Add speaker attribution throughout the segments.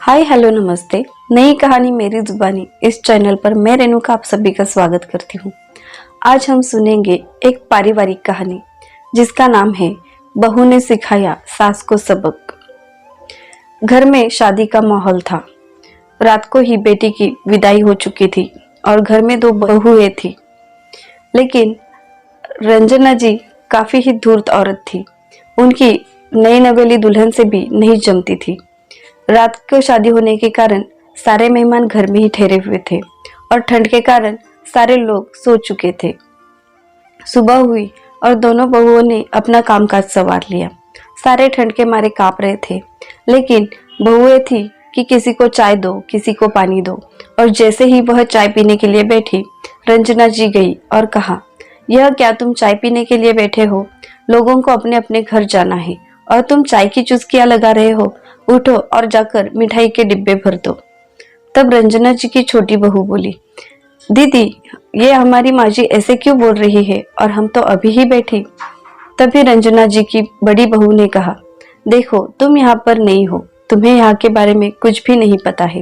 Speaker 1: Hi hello नमस्ते। नई कहानी मेरी जुबानी इस चैनल पर मैं रेणुका आप सभी का स्वागत करती हूँ। आज हम सुनेंगे एक पारिवारिक कहानी जिसका नाम है बहू ने सिखाया सास को सबक। घर में शादी का माहौल था। रात को ही बेटी की विदाई हो चुकी थी और घर में दो बहुएं थी। लेकिन रंजना जी काफी ही धूर्त औरत थी। उनकी नई नवेली दुल्हन से भी नहीं जमती थी। रात को शादी होने के कारण सारे मेहमान घर में ही ठहरे हुए थे और ठंड के कारण सारे लोग सो चुके थे। सुबह हुई और दोनों बहुओं ने अपना कामकाज संवार लिया। सारे ठंड के मारे कांप रहे थे, लेकिन बहुएं थी कि किसी को चाय दो, किसी को पानी दो। और जैसे ही वह चाय पीने के लिए बैठी, रंजना जी गई और कहा, यह क्या तुम चाय पीने के लिए बैठे हो? लोगों को अपने अपने घर जाना है और तुम चाय की चुस्कियां लगा रहे हो। उठो और जाकर मिठाई के डिब्बे भर दो। तब रंजना जी की छोटी बहू बोली, दीदी ये हमारी माँ जी ऐसे क्यों बोल रही है और हम तो अभी ही बैठी। तभी रंजना जी की बड़ी बहू ने कहा, देखो तुम यहाँ पर नहीं हो, तुम्हें यहाँ के बारे में कुछ भी नहीं पता है।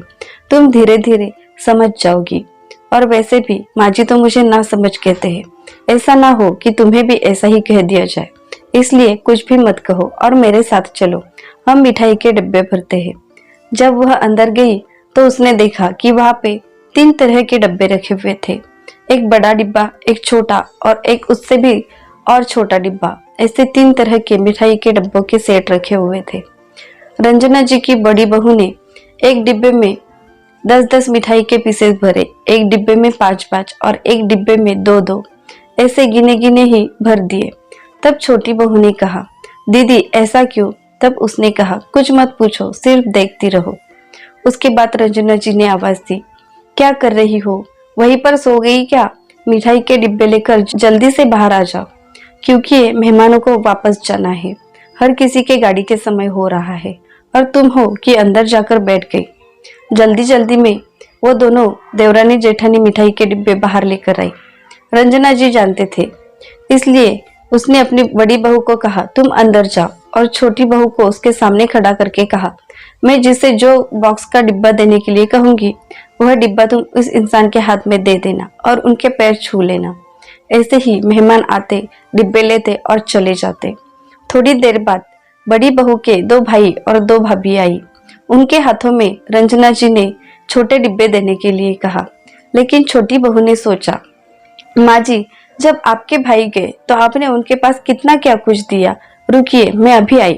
Speaker 1: तुम धीरे धीरे समझ जाओगी। और वैसे भी माँ जी तो मुझे ना समझ कहते हैं। ऐसा ना हो कि तुम्हें भी ऐसा ही कह दिया जाए, इसलिए कुछ भी मत कहो और मेरे साथ चलो, हम मिठाई के डिब्बे भरते हैं। जब वह अंदर गई तो उसने देखा कि वहां पे 3 तरह के डब्बे रखे हुए थे। एक बड़ा डिब्बा, एक छोटा और एक उससे भी और छोटा डिब्बा। ऐसे 3 तरह के मिठाई के डब्बों के सेट रखे हुए थे। रंजना जी की बड़ी बहू ने एक डिब्बे में 10-10 मिठाई के पीसेस भरे, एक डिब्बे में 5-5 और एक डिब्बे में 2-2, ऐसे गिने गिने ही भर दिए। तब छोटी बहू ने कहा, दीदी ऐसा क्यों? तब उसने कहा, कुछ मत पूछो, सिर्फ देखती रहो। उसके बाद रंजना जी ने आवाज दी, क्या कर रही हो? वहीं पर सो गई क्या? मिठाई के डिब्बे लेकर जल्दी से बाहर आ जाओ, क्योंकि मेहमानों को वापस जाना है। हर किसी के गाड़ी के समय हो रहा है और तुम हो कि अंदर जाकर बैठ गई। जल्दी जल्दी में वो दोनों देवरानी जेठानी मिठाई के डिब्बे बाहर लेकर आई। रंजना जी जानते थे, इसलिए उसने अपनी बड़ी बहू को कहा, तुम अंदर जाओ, और छोटी बहू को उसके सामने खड़ा करके कहा, मैं जिसे जो बॉक्स का डिब्बा देने के लिए कहूंगी वह डिब्बा तुम उस इंसान के हाथ में दे देना और उनके पैर छू लेना। ऐसे ही मेहमान आते, डिब्बे लेते और चले जाते। थोड़ी देर बाद बड़ी बहू के 2 भाई और 2 भाभी आई। उनके हाथों में रंजना जी ने छोटे डिब्बे देने के लिए कहा, लेकिन छोटी बहू ने सोचा, माँ जी जब आपके भाई गए तो आपने उनके पास कितना क्या कुछ दिया। रुकिए, मैं अभी आई।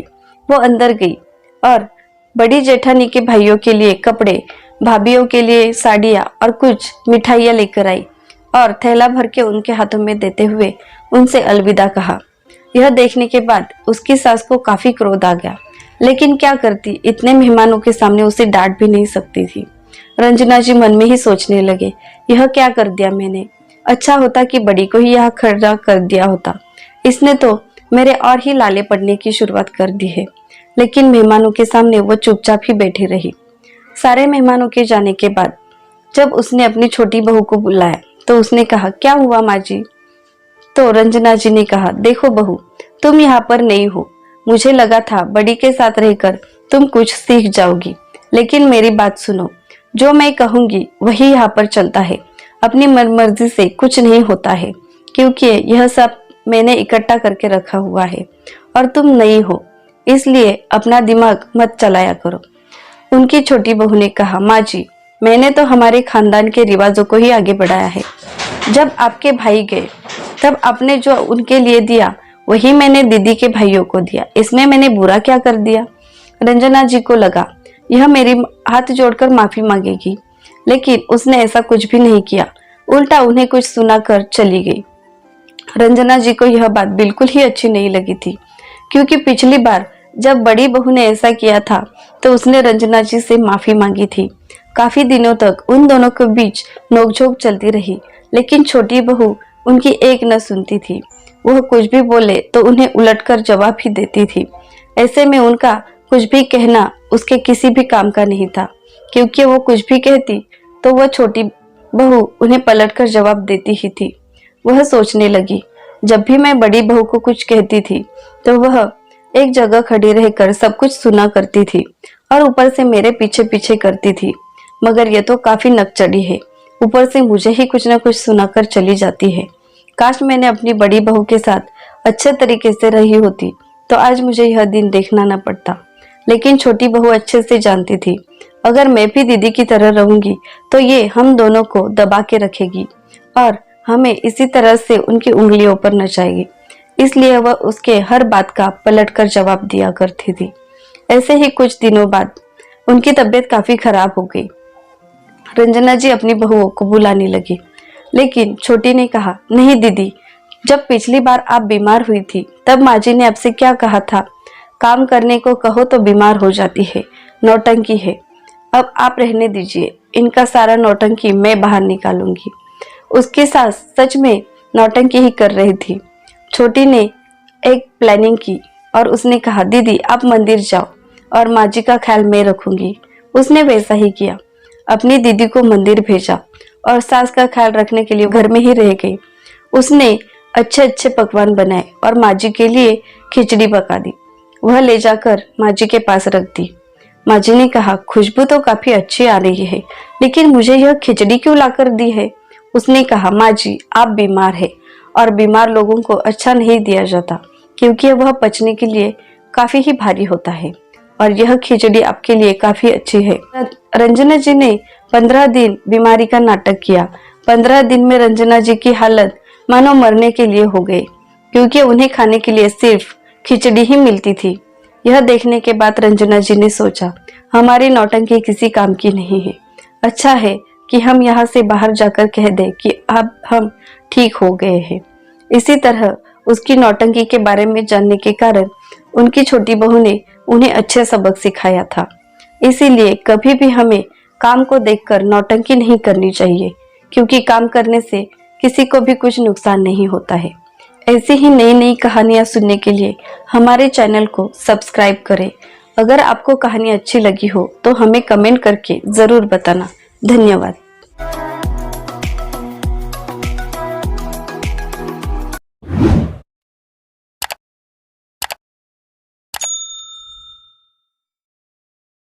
Speaker 1: वो अंदर गई और बड़ी जेठानी के भाइयों के लिए कपड़े, भाभीियों के लिए साड़ियाँ और कुछ मिठाइयाँ लेकर आई और थैला भर के उनके हाथों में देते हुए उनसे अलविदा कहा। यह देखने के बाद उसकी सास को काफी क्रोध आ गया, लेकिन क्या करती, इतने मेहमानों के सामने उसे डांट भी नहीं सकती थी। रंजना जी मन में ही सोचने लगे, यह क्या कर दिया मैंने। अच्छा होता कि बड़ी को ही यहाँ खड़ा कर दिया होता। इसने तो मेरे और ही लाले पड़ने की शुरुआत कर दी है। लेकिन मेहमानों के सामने वो चुपचाप ही बैठी रही। सारे मेहमानों के जाने के बाद जब उसने अपनी छोटी बहू को बुलाया तो उसने कहा, क्या हुआ माँ जी? तो रंजना जी ने कहा, देखो बहू, तुम यहाँ पर नहीं हो। मुझे लगा था बड़ी के साथ रहकर तुम कुछ सीख जाओगी, लेकिन मेरी बात सुनो। जो मैं कहूंगी वही यहाँ पर चलता है। अपनी मनमर्जी से कुछ नहीं होता है, क्योंकि यह सब मैंने इकट्ठा करके रखा हुआ है और तुम नहीं हो, इसलिए अपना दिमाग मत चलाया करो। उनकी छोटी बहू ने कहा, माँ जी मैंने तो हमारे खानदान के रिवाजों को ही आगे बढ़ाया है। जब आपके भाई गए तब आपने जो उनके लिए दिया वही मैंने दीदी के भाइयों को दिया। इसमें मैंने बुरा क्या कर दिया? रंजना जी को लगा यह मेरी हाथ जोड़कर माफी मांगेगी, लेकिन उसने ऐसा कुछ भी नहीं किया। उल्टा उन्हें कुछ सुनाकर चली गई। रंजना जी को यह बात बिल्कुल ही अच्छी नहीं लगी थी, क्योंकि पिछली बार जब बड़ी बहू ने ऐसा किया था तो उसने रंजना जी से माफी मांगी थी। काफी दिनों तक उन दोनों के बीच नोकझोंक चलती रही, लेकिन छोटी बहू उनकी एक न सुनती थी। वह कुछ भी बोले तो उन्हें उलटकर जवाब ही देती थी। ऐसे में उनका कुछ भी कहना उसके किसी भी काम का नहीं था, क्योंकि वो कुछ भी कहती तो वह छोटी बहू उन्हें पलटकर जवाब देती ही थी। वह सोचने लगी, जब भी मैं बड़ी बहू को कुछ कहती थी तो वह एक जगह खड़ी रहकर सब कुछ सुना करती थी और ऊपर से मेरे पीछे पीछे करती थी। मगर यह तो काफी नकचढ़ी है, ऊपर से मुझे ही कुछ न कुछ सुनाकर चली जाती है। काश मैंने अपनी बड़ी बहू के साथ अच्छे तरीके से रही होती तो आज मुझे यह दिन देखना न पड़ता। लेकिन छोटी बहू अच्छे से जानती थी, अगर मैं भी दीदी की तरह रहूंगी तो ये हम दोनों को दबा के रखेगी और हमें इसी तरह से उनकी उंगलियों पर नचाएगी। इसलिए वह उसके हर बात का पलट कर जवाब दिया करती थी। ऐसे ही कुछ दिनों बाद उनकी तबीयत काफी खराब हो गई। रंजना जी अपनी बहुओं को बुलाने लगी, लेकिन छोटी ने कहा, नहीं दीदी, जब पिछली बार आप बीमार हुई थी तब माँ जी ने आपसे क्या कहा था, काम करने को कहो तो बीमार हो जाती है, नौटंकी है। अब आप रहने दीजिए, इनका सारा नौटंकी मैं बाहर निकालूंगी। उसकी सास सच में नौटंकी ही कर रही थी। छोटी ने एक प्लानिंग की और उसने कहा, दीदी आप मंदिर जाओ और माँ जी का ख्याल मैं रखूंगी। उसने वैसा ही किया, अपनी दीदी को मंदिर भेजा और सास का ख्याल रखने के लिए घर में ही रह गई। उसने अच्छे अच्छे पकवान बनाए और माँ जी के लिए खिचड़ी पका दी। वह ले जाकर माँ जी के पास रख दी। माँ जी ने कहा, खुशबू तो काफी अच्छी आ रही है, लेकिन मुझे यह खिचड़ी क्यों लाकर दी है? उसने कहा, माँ जी आप बीमार है और बीमार लोगों को अच्छा नहीं दिया जाता, क्योंकि वह पचने के लिए काफी ही भारी होता है और यह खिचड़ी आपके लिए काफी अच्छी है। रंजना जी ने 15 दिन बीमारी का नाटक किया। 15 दिन में रंजना जी की हालत मानो मरने के लिए हो गई, क्योंकि उन्हें खाने के लिए सिर्फ खिचड़ी ही मिलती थी। यह देखने के बाद रंजना जी ने सोचा, हमारी नौटंकी किसी काम की नहीं है। अच्छा है कि हम यहाँ से बाहर जाकर कह दें कि अब हम ठीक हो गए हैं। इसी तरह उसकी नौटंकी के बारे में जानने के कारण उनकी छोटी बहू ने उन्हें अच्छे सबक सिखाया था। इसीलिए कभी भी हमें काम को देखकर नौटंकी नहीं करनी चाहिए, क्योंकि काम करने से किसी को भी कुछ नुकसान नहीं होता है। ऐसी ही नई नई कहानियां सुनने के लिए हमारे चैनल को सब्सक्राइब करें। अगर आपको कहानी अच्छी लगी हो तो हमें कमेंट करके जरूर बताना। धन्यवाद।